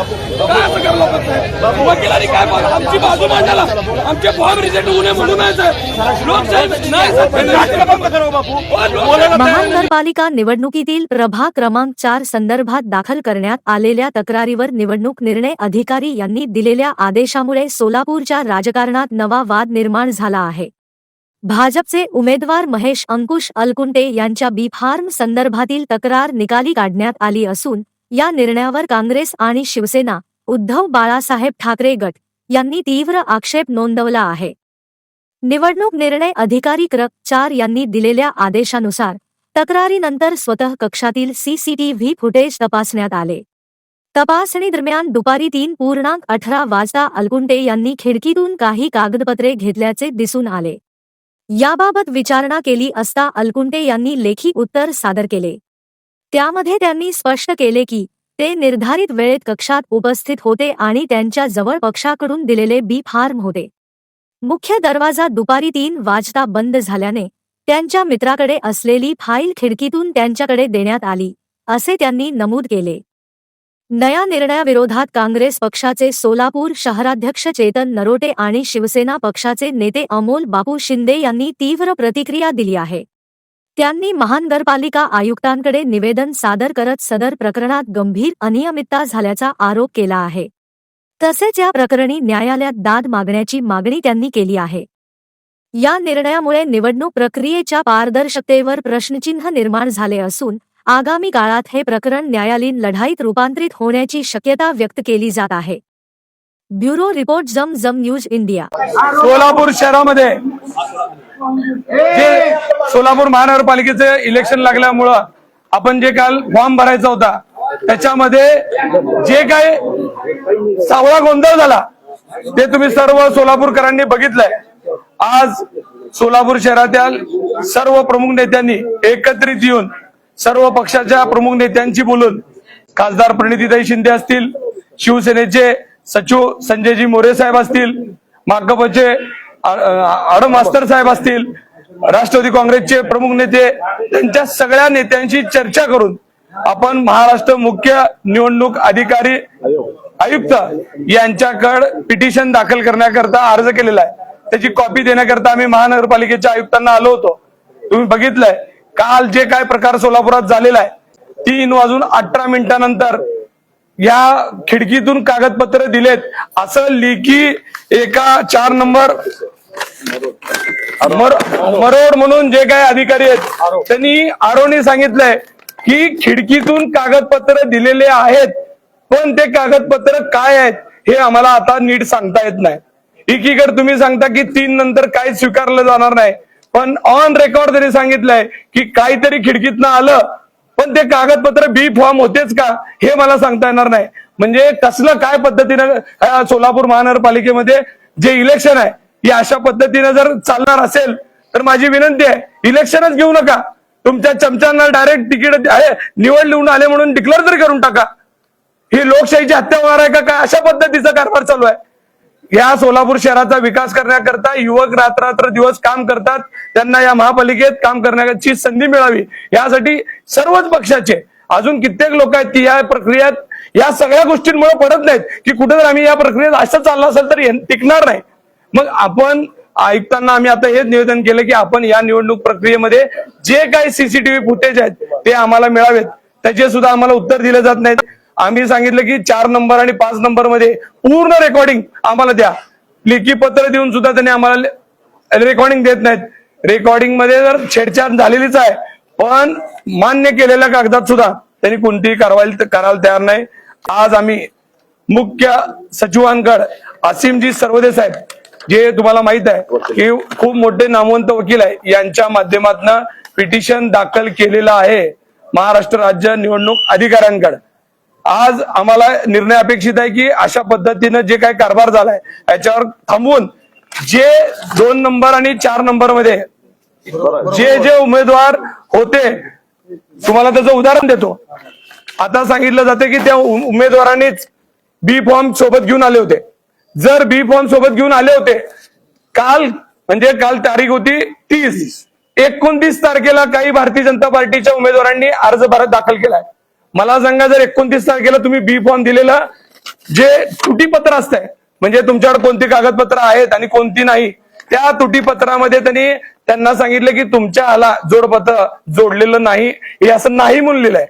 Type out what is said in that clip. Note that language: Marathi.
काय असं करा लोकांचं? वकिलांनी काय बघा आमची बाजू मांडायला, आमचे फॉर्म रिजेक्ट होऊ नये म्हणून लोकशाही महानगरपालिका निवडणुकीतील प्रभाग क्रमांक 4 संदर्भात दाखल करण्यात आलेल्या तक्रारीवर निवडणूक निर्णय अधिकारी यांनी दिलेल्या आदेशामुळे सोलापूरच्या राजकारणात नवा वाद निर्माण झाला आहे। भाजपचे उमेदवार महेश अंकुश अलकुंटे यांच्या बी फार्म संदर्भातील तक्रार निकाली काढण्यात आली असून या निर्णयावर काँग्रेस आणि शिवसेना उद्धव बाळासाहेब ठाकरे गट यांनी तीव्र आक्षेप नोंदवला आहे। निवडणूक निर्णय अधिकारी क्रमांक 4 यांनी दिलेल्या आदेशानुसार तक्रारीनंतर स्वतः कक्षातील सीसीटीव्ही फुटेज तपासण्यात आले। तपासणी दरम्यान दुपारी 3:18 वाजता अलकुंटे यांनी खिडकीतून काही कागदपत्रे घेतल्याचे दिसून आले। याबाबत विचारणा केली असता अलकुंटे यांनी लेखी उत्तर सादर केले। त्यामध्ये त्यांनी स्पष्ट केले की ते निर्धारित वेळेत कक्षात उपस्थित होते आणि त्यांच्या जवळ पक्षाकडून दिलेले बी फार्म होते। मुख्य दरवाजा दुपारी 3 वाजता बंद झाल्याने त्यांच्या मित्राकडे असलेली फाईल खिडकीतून त्यांच्याकडे देण्यात आली, असे त्यांनी नमूद केले। नया निर्णयाविरोधात काँग्रेस पक्षाचे सोलापूर शहराध्यक्ष चेतन नरोटे आणि शिवसेना पक्षाचे नेते अमोल बापू शिंदे यांनी तीव्र प्रतिक्रिया दिली आहे। त्यांनी महानगरपालिका आयुक्तांकडे निवेदन सादर करत सदर प्रकरणात गंभीर अनियमितता झाल्याचा आरोप केला आहे। तसेच या प्रकरणी न्यायालयात दाद मागण्याची मागणी त्यांनी केली आहे। या निर्णयामुळे निवडणूक प्रक्रियेच्या पारदर्शकतेवर प्रश्नचिन्ह निर्माण झाले असून आगामी काळात हे प्रकरण न्यायालयीन लढाईत रूपांतरित होण्याची शक्यता व्यक्त केली जात आहे। ब्युरो रिपोर्ट जम न्यूज इंडिया। सोलापूर शहरामध्ये जे सोलापूर महानगरपालिकेचे इलेक्शन लागल्यामुळं आपण जे काल फॉर्म भरायचा होता त्याच्यामध्ये जे काही सावळा गोंधळ झाला ते तुम्ही सर्व सोलापूरकरांनी बघितलंय। आज सोलापूर शहरातील सर्व प्रमुख नेत्यांनी एकत्रित येऊन सर्व पक्षाच्या प्रमुख नेत्यांशी बोलून खासदार प्रणितीताई शिंदे असतील, शिवसेनेचे सचिव संजयजी मोरे साहेब असतील, माकपचे आडम मास्तर साहेब असतील, राष्ट्रवादी काँग्रेसचे प्रमुख नेते, त्यांच्या सगळ्या नेत्यांशी चर्चा करून आपण महाराष्ट्र मुख्य निवडणूक अधिकारी आयुक्त यांच्याकडे पिटिशन दाखल करण्याकरता अर्ज केलेला आहे। त्याची कॉपी देण्याकरता आम्ही महानगरपालिकेच्या आयुक्तांना आलो होतो। तुम्ही बघितलंय काल जे काय प्रकार सोलापुरात झालेला आहे, 3:18 या खिडकीतून कागदपत्र दिलेत असं लेखी एका 4 नंबर मरोड म्हणून जे काही अधिकारी आहेत त्यांनी आरोनी सांगितलंय की खिडकीतून कागदपत्र दिलेले आहेत, पण ते कागदपत्र काय आहेत हे आम्हाला आता नीट सांगता येत नाही। एकीकडे तुम्ही सांगता की 3 नंतर काही स्वीकारलं जाणार नाही, पण ऑन रेकॉर्ड त्यांनी सांगितलंय की काहीतरी खिडकीतनं आलं, पण ते कागदपत्र बी फॉर्म होतेच का हे मला सांगता येणार नाही। म्हणजे कसलं काय पद्धतीनं सोलापूर महानगरपालिकेमध्ये जे इलेक्शन आहे ही अशा पद्धतीने जर चालणार असेल तर माझी विनंती आहे इलेक्शनच घेऊ नका। तुमच्या चमच्यांना डायरेक्ट तिकीट निवड लिहून आले म्हणून डिक्लेअर तरी करून टाका। ही लोकशाहीची हत्या होणार आहे का काय अशा पद्धतीचा कारभार चालू आहे। या सोलापूर शहराचा विकास करण्याकरता युवक रात्र दिवस काम करतात, त्यांना या महापालिकेत काम करण्याची संधी मिळावी यासाठी सर्वच पक्षाचे अजून कित्येक लोक आहेत की या प्रक्रियेत या सगळ्या गोष्टींमुळे पडत नाहीत की कुठे जर आम्ही या प्रक्रियेत असं चाललं असेल तर टिकणार नाही। मग आपण आयुक्तांना आम्ही आता हेच निवेदन केलं की आपण या निवडणूक प्रक्रियेमध्ये जे काही सीसीटीव्ही फुटेज आहेत ते आम्हाला मिळावेत, त्याचे सुद्धा आम्हाला उत्तर दिले जात नाहीत। आम्ही सांगितलं की 4 नंबर आणि 5 नंबर मध्ये पूर्ण रेकॉर्डिंग आम्हाला द्या, लेखी पत्र देऊन सुद्धा त्यांनी आम्हाला रेकॉर्डिंग देत नाहीत। रेकॉर्डिंग मध्ये जर छेडछाड झालेलीच आहे पण मान्य केलेल्या कागदात सुद्धा त्यांनी कोणतीही कारवाई करायला तयार नाही। आज आम्ही मुख्य सचिवांकडे असीमजी सर्वदे साहेब जे तुम्हाला माहित आहे की खूप मोठे नामवंत वकील आहे, यांच्या माध्यमातून पिटिशन दाखल केलेलं आहे महाराष्ट्र राज्य निवडणूक अधिकाऱ्यांकडे। आज आम्हाला निर्णय अपेक्षित आहे की अशा पद्धतीने जे काही कारभार झालाय याच्यावर थांबवून जे 2 नंबर आणि 4 नंबर मध्ये जे उमेदवार होते, तुम्हाला त्याचं उदाहरण देतो। आता सांगितलं जाते की त्या उमेदवारांनीच बी फॉर्म सोबत घेऊन आले होते। जर बी फॉर्म सोबत घेऊन आले होते काल तारीख होती 30, 29 तारखेला काही भारतीय जनता पार्टीच्या उमेदवारांनी अर्ज दाखल केलाय। मला सांगा जर 29 तारखेला तुम्ही बी फॉर्म दिलेला जे तुटीपत्र असतंय म्हणजे तुमच्याकडे कोणती कागदपत्र आहेत आणि कोणती नाही, त्या तुटीपत्रामध्ये त्यांना सांगितलं की तुमच्या जोडपत्र जोडलेलं नाही, हे असं नाही म्हणून लिहिलंय.